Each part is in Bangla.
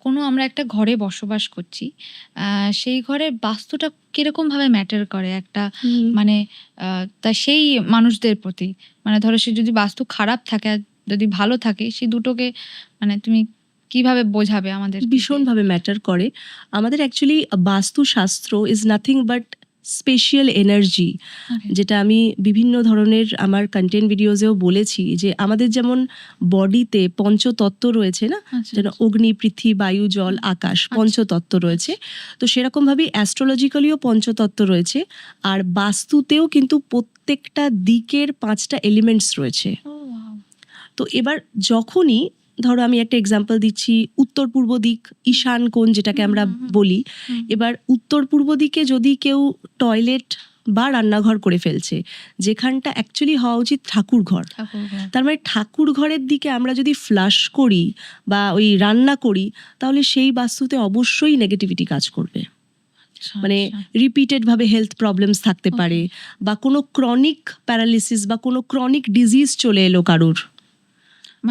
কোনো আমরা একটা ঘরে বসবাস করছি, সেই ঘরের বাস্তুটা কিরকমভাবে ম্যাটার করে একটা মানে তা সেই মানুষদের প্রতি, মানে ধরো সে যদি বাস্তু খারাপ থাকে আর যদি ভালো থাকে, সেই দুটোকে মানে তুমি কিভাবে বোঝাবে আমাদের? ভীষণভাবে ম্যাটার করে। আমাদের actually vastushastra is nothing but spatial energy, যেটা আমি বিভিন্ন ধরনের আমার কন্টেন্ট ভিডিওজেও বলেছি যে আমাদের যেমন বডিতে পঞ্চতত্ত্ব রয়েছে না, যেন অগ্নি, পৃথিবী, বায়ু, জল, আকাশ, পঞ্চতত্ত্ব রয়েছে। তো সেরকমভাবেই অ্যাস্ট্রোলজিক্যালিও পঞ্চতত্ত্ব রয়েছে, আর বাস্তুতেও কিন্তু প্রত্যেকটা দিকের 5টা এলিমেন্টস রয়েছে। তো এবার যখনই ধরো আমি একটা এক্সাম্পল দিচ্ছি, উত্তর পূর্ব দিক, ঈশান কোণ যেটাকে আমরা বলি। এবার উত্তর পূর্ব দিকে যদি কেউ টয়লেট বা রান্নাঘর করে ফেলছে, যেখানটা অ্যাকচুয়ালি হওয়া উচিত ঠাকুর ঘর, তার মানে ঠাকুর ঘরের দিকে আমরা যদি ফ্লাশ করি বা ওই রান্না করি, তাহলে সেই বাস্তুতে অবশ্যই নেগেটিভিটি কাজ করবে। মানে রিপিটেড ভাবে হেলথ প্রবলেমস থাকতে পারে, বা কোনো ক্রনিক প্যারালিসিস বা কোনো ক্রনিক ডিজিজ চলে এলো কারুর,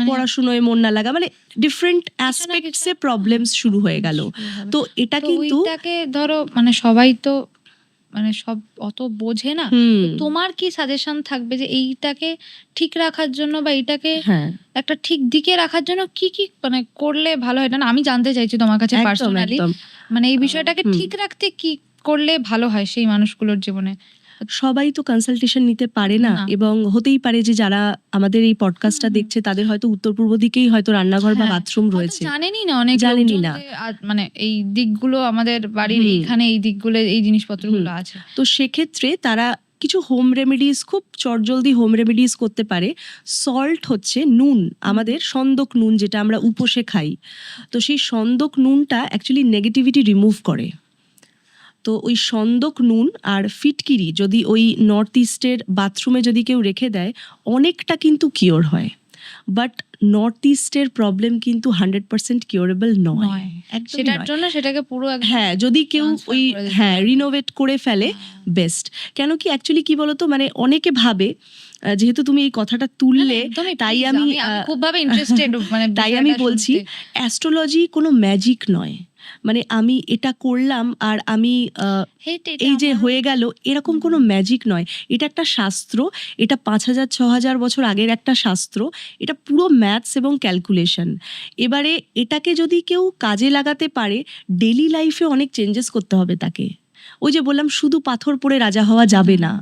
পড়াশুনোয় মন না লাগা, মানে ডিফারেন্ট অ্যাসপেক্টসে প্রবলেমস শুরু হয়ে গেল। তো এটা কিন্তু ধরো মানে সবাই তো মানে সব অত বোঝে না, তোমার কি সাজেশন থাকবে যে এইটাকে ঠিক রাখার জন্য বা এইটাকে একটা ঠিক দিকে রাখার জন্য কি কি মানে করলে ভালো হয়? না আমি জানতে চাইছি তোমার কাছে পার্সোনালি, মানে এই বিষয়টাকে ঠিক রাখতে কি করলে ভালো হয় সেই মানুষগুলোর জীবনে? সবাই তো কনসালটেশন নিতে পারে না, এবং হতেই পারে যে যারা আমাদের এই পডকাস্টটা দেখছে তাদের হয়তো উত্তর পূর্ব দিকেই হয়তো রান্নাঘর বা বাথরুম রয়েছে, জানেনই না, অনেক জানেনই না মানে এই দিকগুলো আমাদের বাড়ির এখানে এই দিকগুলো এই জিনিসপত্রগুলো আছে। তো সেক্ষেত্রে তারা কিছু হোম রেমেডিস, খুব চটজলদি হোম রেমেডিস করতে পারে। সল্ট হচ্ছে নুন, আমাদের সন্দক নুন যেটা আমরা উপসে খাই, তো সেই সন্দক নুনটা অ্যাকচুয়ালি নেগেটিভিটি রিমুভ করে। তো ওই সন্দক নুন আর ফিটকিরি যদি ওই নর্থ ইস্টের বাথরুমে যদি কেউ রেখে দেয়, অনেকটা কিন্তু কিওর হয়। বাট নর্থ ইস্টের প্রবলেম কিন্তু 100% কিওরেবল নয়, সেটার জন্য সেটাকে পুরো যদি কেউ ওই রিনোভেট করে ফেলে বেস্ট। কেন কি অ্যাকচুয়ালি কি বলতো, মানে অনেকে ভাবে, যেহেতু তুমি এই কথাটা তুললে তাই আমি খুবভাবে ইন্টারেস্টেড, মানে তাই আমি বলছি, অ্যাস্ট্রোলজি কোনো ম্যাজিক নয়। মানে আমি এটা করলাম আর আমি এই যে হয়ে গেল, এরকম কোনো ম্যাজিক নয়। এটা একটা শাস্ত্র, এটা 5000-6000 বছর আগের একটা শাস্ত্র, এটা পুরো ম্যাথস এবং ক্যালকুলেশন। এবারে এটাকে যদি কেউ কাজে লাগাতে পারে, ডেলি লাইফে অনেক চেঞ্জেস করতে হবে তাকে। ওই যে বললাম, শুধু পাথর পড়ে রাজা হওয়া যাবে না।